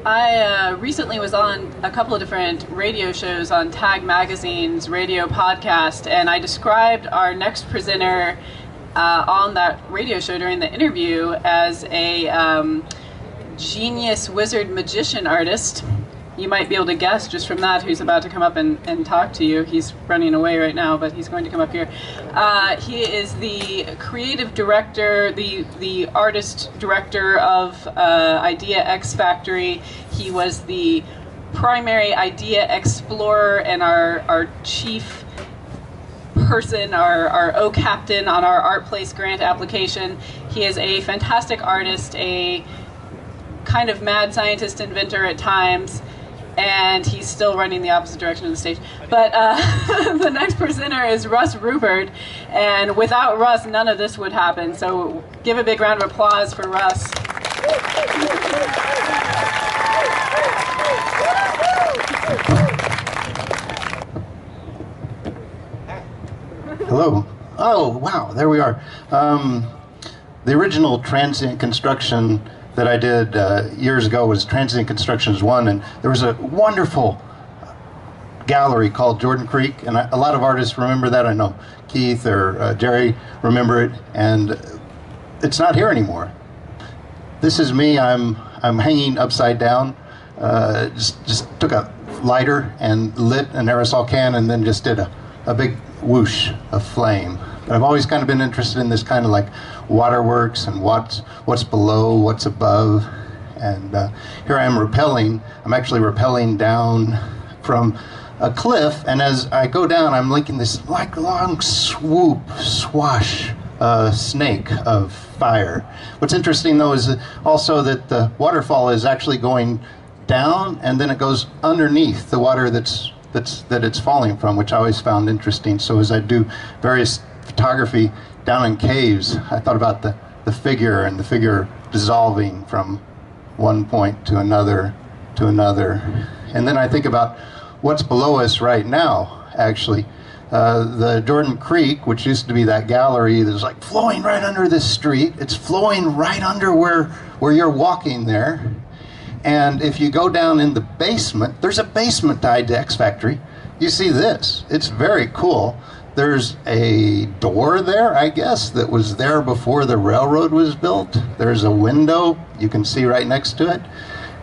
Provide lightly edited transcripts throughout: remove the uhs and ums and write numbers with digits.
I recently was on a couple of different radio shows on Tag Magazine's radio podcast, and I described our next presenter on that radio show during the interview as a genius wizard magician artist. You might be able to guess just from that who's about to come up and talk to you. He's running away right now, but he's going to come up here. He is the creative director, the artist director of Idea X Factory. He was the primary idea explorer and our chief person, our O-captain on our Art Place grant application. He is a fantastic artist, a kind of mad scientist inventor at times, and he's still running the opposite direction of the stage. But the next presenter is Russ RuBert, and without Russ, none of this would happen. So give a big round of applause for Russ. Hello. Oh, wow, there we are. The original transient construction that I did years ago was Transient Constructions 1, and there was a wonderful gallery called Jordan Creek, and a lot of artists remember that. I know Keith or Jerry remember it, and it's not here anymore. This is me. I'm hanging upside down. Just took a lighter and lit an aerosol can, and then just did a big whoosh of flame. But I've always kind of been interested in this kind of like waterworks and what's below, what's above. And here I am rappelling. I'm actually rappelling down from a cliff, and as I go down, I'm linking this like long swash snake of fire. What's interesting though is also that the waterfall is actually going down, and then it goes underneath the water that it's falling from, which I always found interesting. So as I do various photography down in caves, I thought about the figure and the figure dissolving from one point to another. And then I think about what's below us right now, actually. The Jordan Creek, which used to be that gallery that's like flowing right under this street, it's flowing right under where you're walking there. And if you go down in the basement, there's a basement to Idea X Factory. You see this. It's very cool. There's a door there, I guess, that was there before the railroad was built. There's a window you can see right next to it.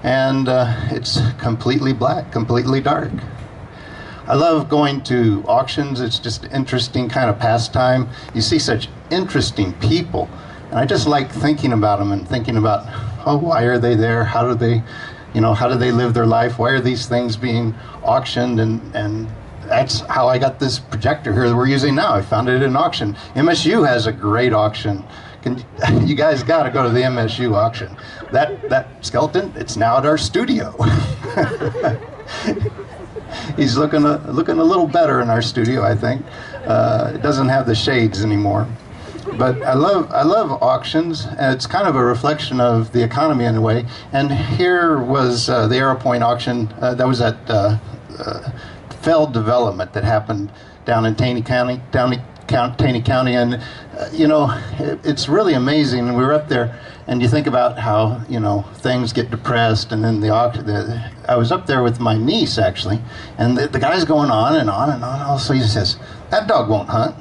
And it's completely black, completely dark. I love going to auctions. It's just an interesting kind of pastime. You see such interesting people. And I just like thinking about them and thinking about, oh, why are they there? How do they live their life? Why are these things being auctioned? And that's how I got this projector here that we're using now. I found it at an auction. MSU has a great auction. You guys got to go to the MSU auction. That skeleton, it's now at our studio. He's looking a little better in our studio, I think. It doesn't have the shades anymore. But I love auctions. It's kind of a reflection of the economy in a way. And here was the AeroPoint auction that was at failed development that happened down in Taney County, and it's really amazing. And we were up there, and you think about how things get depressed, and then I was up there with my niece actually, and the guy's going on and on and on. Also, he says, "That dog won't hunt."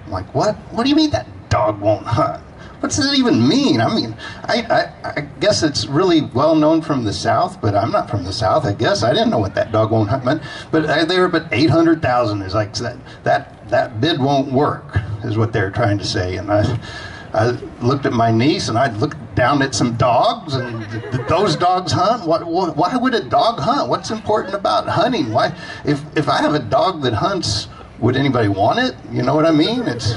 I'm like, "What? What do you mean that dog won't hunt? What's it even mean?" I mean, I guess it's really well known from the South, but I'm not from the South. I guess I didn't know what that dog won't hunt meant. But they were about 800,000. Is like that bid won't work, is what they're trying to say. And I looked at my niece, and I looked down at some dogs, and did those dogs hunt? Why would a dog hunt? What's important about hunting? Why, if I have a dog that hunts, would anybody want it? You know what I mean? It's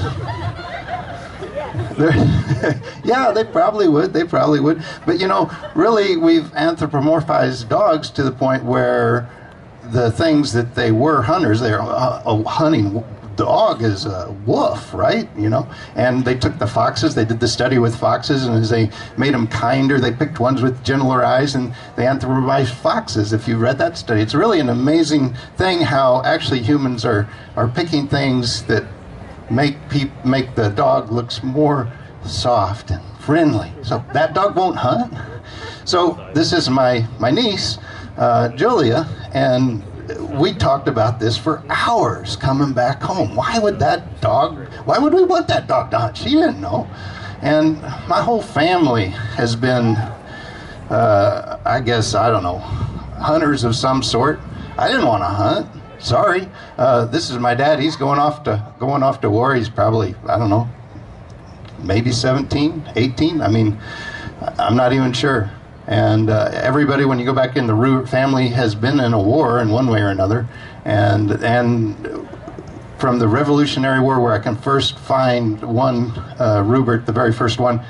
yeah, they probably would. But really, we've anthropomorphized dogs to the point where the things that they were hunters, they're a hunting dog is a wolf, right? And they took the foxes, they did the study with foxes, and as they made them kinder, they picked ones with gentler eyes, and they anthropomorphized foxes. If you read that study, it's really an amazing thing how actually humans are picking things that make the dog looks more soft and friendly. So that dog won't hunt. So this is my niece, Julia, and we talked about this for hours coming back home. Why would we want that dog to hunt? She didn't know. And my whole family has been, I guess, I don't know, hunters of some sort. I didn't want to hunt. Sorry. This is my dad. He's going off to war. He's probably, I don't know, maybe 17, 18. I mean, I'm not even sure. And everybody, when you go back in the RuBert family, has been in a war in one way or another. And from the Revolutionary War, where I can first find one RuBert, the very first one,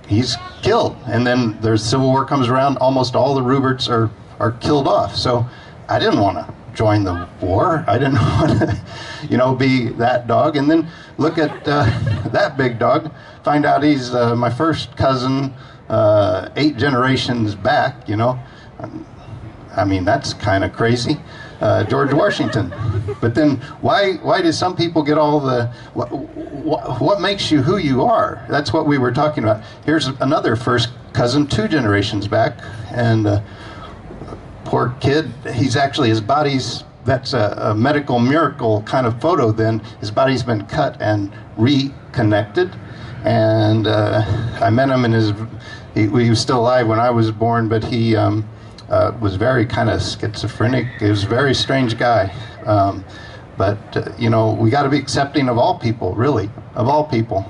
he's killed. And then the Civil War comes around, almost all the RuBerts are killed off. So I didn't want to join the war. I didn't want to, be that dog. And then look at that big dog, find out he's my first cousin, 8 generations back, I mean, that's kind of crazy. George Washington. But then why do some people get all the, what makes you who you are? That's what we were talking about. Here's another first cousin 2 generations back, and poor kid, he's actually, his body's, that's a medical miracle kind of photo then. His body's been cut and reconnected. And I met him in he was still alive when I was born, but he was very kind of schizophrenic. He was a very strange guy. But we got to be accepting of all people, really, of all people.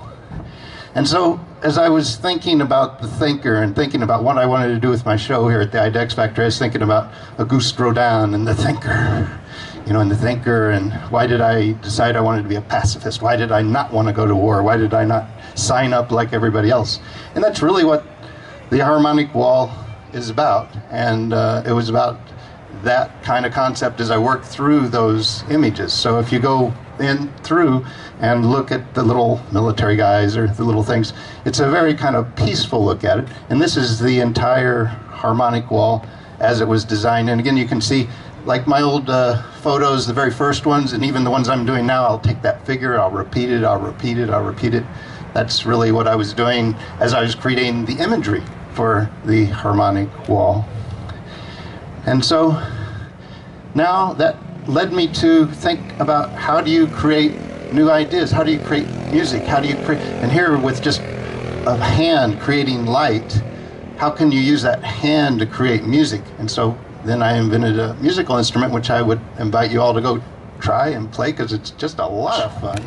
And so, as I was thinking about the thinker and thinking about what I wanted to do with my show here at the IDEX Factory, I was thinking about Auguste Rodin and the thinker. And the thinker, and why did I decide I wanted to be a pacifist? Why did I not want to go to war? Why did I not sign up like everybody else? And that's really what the harmonic wall is about. And it was about that kind of concept as I worked through those images. So if you go in through and look at the little military guys or the little things, it's a very kind of peaceful look at it. And this is the entire harmonic wall as it was designed. And again, you can see, like my old photos, the very first ones, and even the ones I'm doing now, I'll take that figure, I'll repeat it, I'll repeat it, I'll repeat it. That's really what I was doing as I was creating the imagery for the harmonic wall. And so now that led me to think about, how do you create new ideas? How do you create music? How do you create, and here with just a hand creating light, how can you use that hand to create music? And so then I invented a musical instrument, which I would invite you all to go try and play, because it's just a lot of fun.